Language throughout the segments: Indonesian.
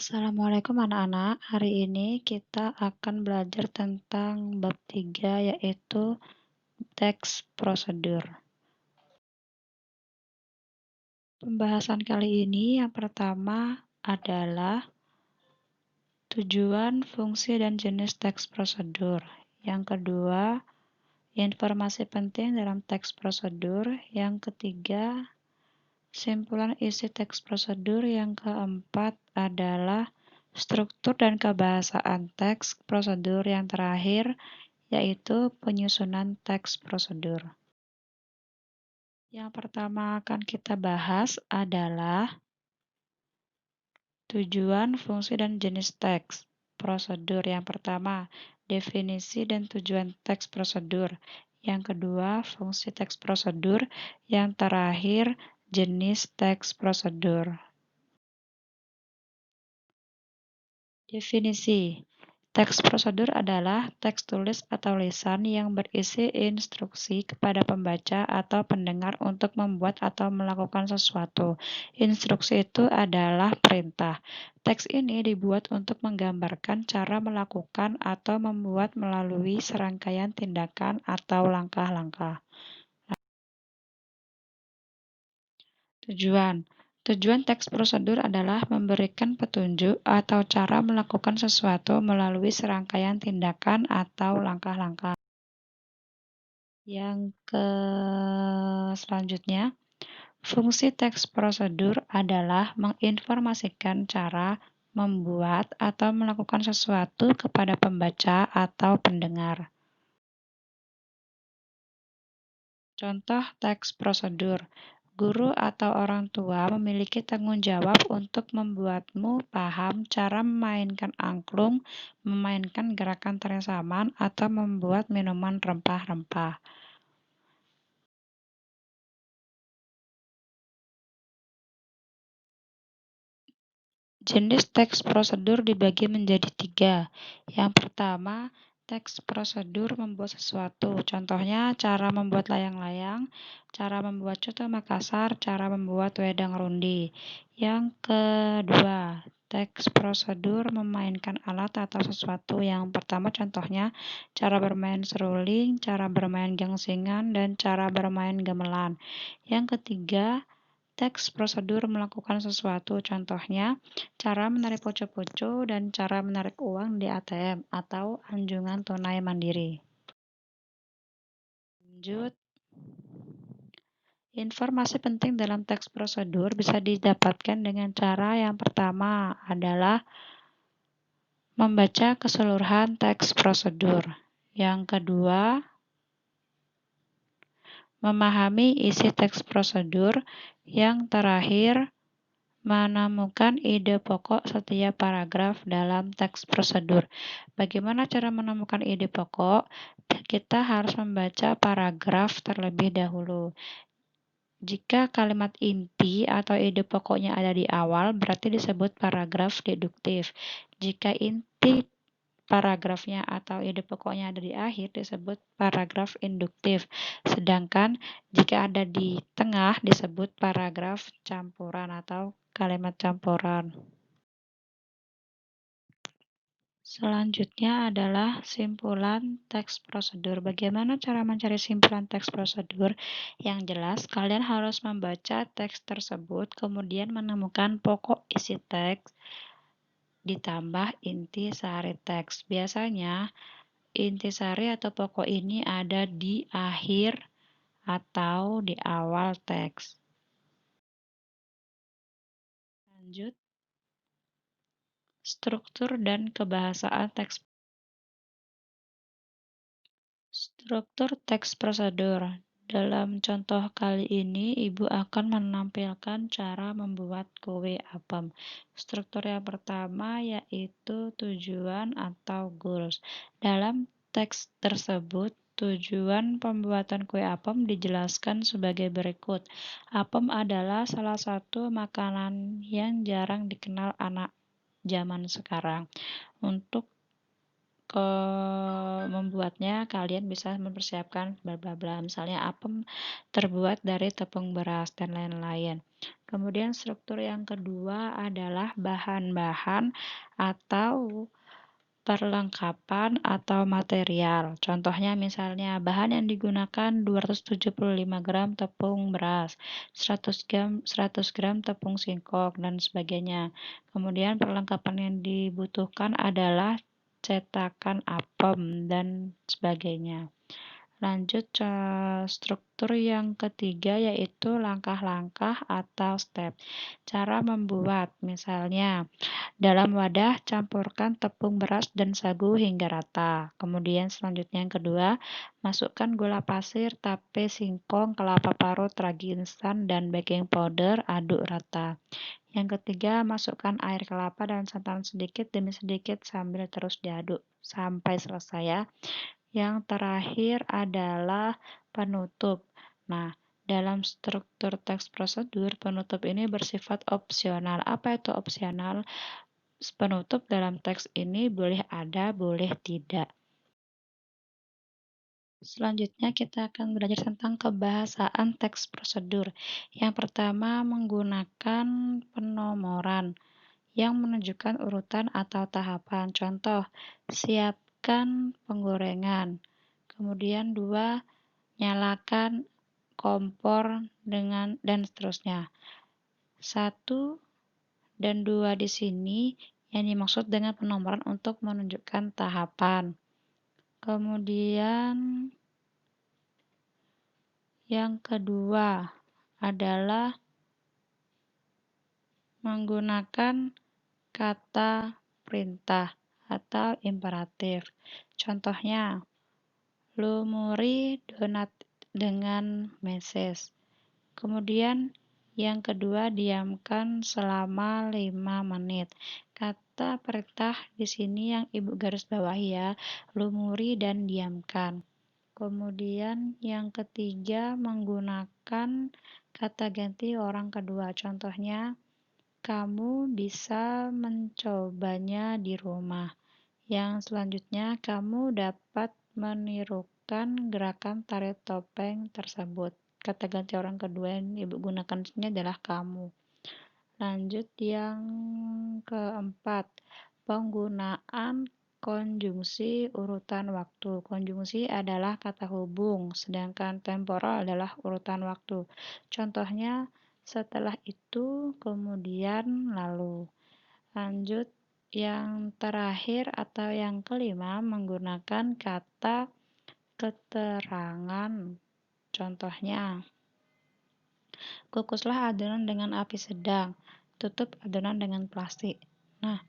Assalamualaikum anak-anak. Hari ini kita akan belajar tentang bab 3 yaitu teks prosedur. Pembahasan kali ini yang pertama adalah tujuan, fungsi, dan jenis teks prosedur. Yang kedua, informasi penting dalam teks prosedur. Yang ketiga, simpulan isi teks prosedur. Yang keempat adalah struktur dan kebahasaan teks prosedur. Yang terakhir yaitu penyusunan teks prosedur. Yang pertama akan kita bahas adalah tujuan, fungsi, dan jenis teks prosedur. Yang pertama, definisi dan tujuan teks prosedur. Yang kedua, fungsi teks prosedur. Yang terakhir, jenis teks prosedur. Definisi. Teks prosedur adalah teks tulis atau lisan yang berisi instruksi kepada pembaca atau pendengar untuk membuat atau melakukan sesuatu. Instruksi itu adalah perintah. Teks ini dibuat untuk menggambarkan cara melakukan atau membuat melalui serangkaian tindakan atau langkah-langkah. Tujuan. Tujuan teks prosedur adalah memberikan petunjuk atau cara melakukan sesuatu melalui serangkaian tindakan atau langkah-langkah. Selanjutnya, fungsi teks prosedur adalah menginformasikan cara membuat atau melakukan sesuatu kepada pembaca atau pendengar. Contoh teks prosedur. Guru atau orang tua memiliki tanggung jawab untuk membuatmu paham cara memainkan angklung, memainkan gerakan tari saman, atau membuat minuman rempah-rempah. Jenis teks prosedur dibagi menjadi 3. Yang pertama, teks prosedur membuat sesuatu. Contohnya, cara membuat layang-layang, cara membuat coto Makassar, cara membuat wedang rundi. Yang kedua, teks prosedur memainkan alat atau sesuatu. Yang pertama contohnya, cara bermain seruling, cara bermain gangsingan, dan cara bermain gamelan. Yang ketiga, teks prosedur melakukan sesuatu, contohnya cara menarik poco-poco dan cara menarik uang di ATM atau anjungan tunai mandiri. Lanjut. Informasi penting dalam teks prosedur bisa didapatkan dengan cara yang pertama adalah membaca keseluruhan teks prosedur. Yang kedua, memahami isi teks prosedur. Yang terakhir, menemukan ide pokok setiap paragraf dalam teks prosedur. Bagaimana cara menemukan ide pokok? Kita harus membaca paragraf terlebih dahulu. Jika kalimat inti atau ide pokoknya ada di awal, berarti disebut paragraf deduktif. Jika inti paragrafnya atau ide pokoknya ada di akhir, disebut paragraf induktif. Sedangkan jika ada di tengah, disebut paragraf campuran atau kalimat campuran. Selanjutnya adalah simpulan teks prosedur. Bagaimana cara mencari simpulan teks prosedur? Yang jelas, kalian harus membaca teks tersebut, kemudian menemukan pokok isi teks, ditambah inti sari teks. Biasanya, intisari atau pokok ini ada di akhir atau di awal teks. Lanjut. Struktur dan kebahasaan teks. Struktur teks prosedur. Dalam contoh kali ini, Ibu akan menampilkan cara membuat kue apem. Struktur yang pertama yaitu tujuan atau goals. Dalam teks tersebut, tujuan pembuatan kue apem dijelaskan sebagai berikut. Apem adalah salah satu makanan yang jarang dikenal anak zaman sekarang. Untuk membuatnya kalian bisa mempersiapkan bla bla bla. Misalnya apem terbuat dari tepung beras dan lain-lain. Kemudian struktur yang kedua adalah bahan-bahan atau perlengkapan atau material. Contohnya misalnya bahan yang digunakan 275 gram tepung beras, 100 gram tepung singkong, dan sebagainya. Kemudian perlengkapan yang dibutuhkan adalah cetakan apem dan sebagainya. Lanjut ke struktur yang ketiga yaitu langkah-langkah atau step. Cara membuat, misalnya dalam wadah campurkan tepung beras dan sagu hingga rata. Kemudian selanjutnya yang kedua, masukkan gula pasir, tape, singkong, kelapa parut, ragi instan, dan baking powder, aduk rata. Yang ketiga, masukkan air kelapa dan santan sedikit demi sedikit sambil terus diaduk sampai selesai ya. Yang terakhir adalah penutup. Nah, dalam struktur teks prosedur, penutup ini bersifat opsional. Apa itu opsional? Penutup dalam teks ini boleh ada, boleh tidak. Selanjutnya kita akan belajar tentang kebahasaan teks prosedur. Yang pertama, menggunakan penomoran yang menunjukkan urutan atau tahapan. Contoh, siapkan penggorengan. Kemudian 2, nyalakan kompor dan seterusnya. 1 dan 2 di sini yang dimaksud dengan penomoran untuk menunjukkan tahapan. Kemudian yang kedua adalah menggunakan kata perintah atau imperatif. Contohnya, lumuri donat dengan meses. Kemudian yang kedua, diamkan selama 5 menit. Kata perintah di sini yang Ibu garis bawahi ya, lumuri dan diamkan. Kemudian yang ketiga, menggunakan kata ganti orang kedua. Contohnya, kamu bisa mencobanya di rumah. Yang selanjutnya, kamu dapat menirukan gerakan tari topeng tersebut. Kata ganti orang kedua yang Ibu gunakan di sini adalah kamu. Lanjut yang keempat, penggunaan konjungsi urutan waktu. Konjungsi adalah kata hubung, sedangkan temporal adalah urutan waktu. Contohnya, setelah itu, kemudian, lalu. Lanjut yang terakhir atau yang kelima, menggunakan kata keterangan. Contohnya, kukuslah adonan dengan api sedang, tutup adonan dengan plastik. Nah,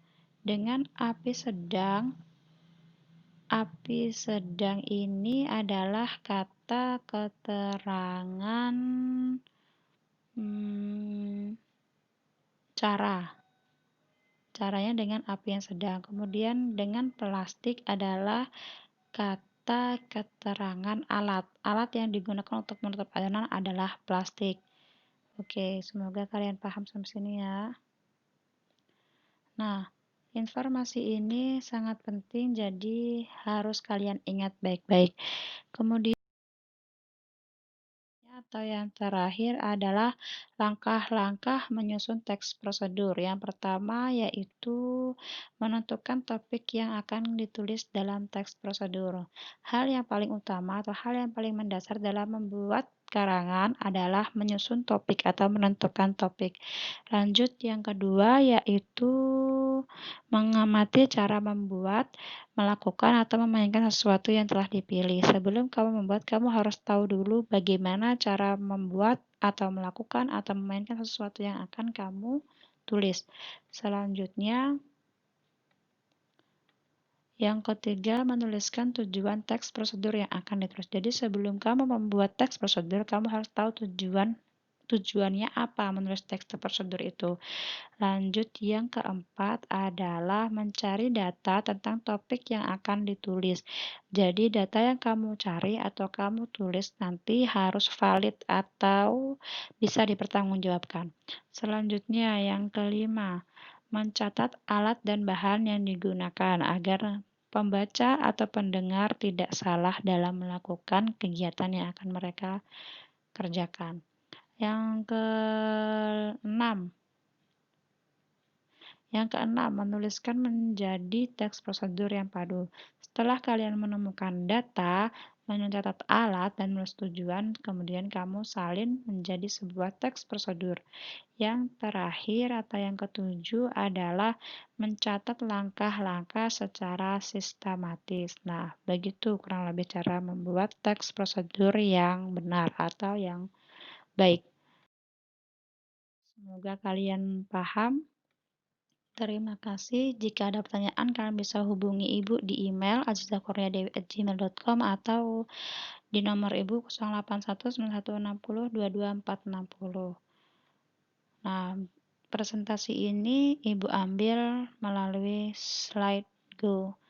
dengan api sedang ini adalah kata keterangan caranya dengan api yang sedang. Kemudian dengan plastik adalah kata keterangan alat yang digunakan untuk menutup adonan adalah plastik. Oke, semoga kalian paham sampai sini ya. Nah, informasi ini sangat penting, jadi harus kalian ingat baik-baik. Kemudian atau yang terakhir adalah langkah-langkah menyusun teks prosedur. Yang pertama yaitu menentukan topik yang akan ditulis dalam teks prosedur. Hal yang paling utama atau hal yang paling mendasar dalam membuat karangan adalah menyusun topik atau menentukan topik. Lanjut yang kedua yaitu mengamati cara membuat, melakukan atau memainkan sesuatu yang telah dipilih. Sebelum kamu membuat, kamu harus tahu dulu bagaimana cara membuat atau melakukan atau memainkan sesuatu yang akan kamu tulis. Selanjutnya, yang ketiga, menuliskan tujuan teks prosedur yang akan ditulis. Jadi sebelum kamu membuat teks prosedur, kamu harus tahu tujuannya apa menulis teks prosedur itu. Lanjut yang keempat adalah mencari data tentang topik yang akan ditulis. Jadi data yang kamu cari atau kamu tulis nanti harus valid atau bisa dipertanggungjawabkan. Selanjutnya yang kelima, mencatat alat dan bahan yang digunakan agar pembaca atau pendengar tidak salah dalam melakukan kegiatan yang akan mereka kerjakan. Yang keenam, menuliskan menjadi teks prosedur yang padu. Setelah kalian menemukan data, mencatat alat, dan menulis tujuan, kemudian kamu salin menjadi sebuah teks prosedur. Yang terakhir atau yang ketujuh adalah mencatat langkah-langkah secara sistematis. Nah, begitu kurang lebih cara membuat teks prosedur yang benar atau yang baik. Semoga kalian paham. Terima kasih. Jika ada pertanyaan, kalian bisa hubungi Ibu di email azizakurniadewi@gmail.com atau di nomor Ibu 081916022460. Nah, presentasi ini Ibu ambil melalui SlideGo.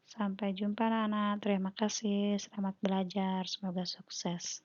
Sampai jumpa anak-anak. Terima kasih. Selamat belajar. Semoga sukses.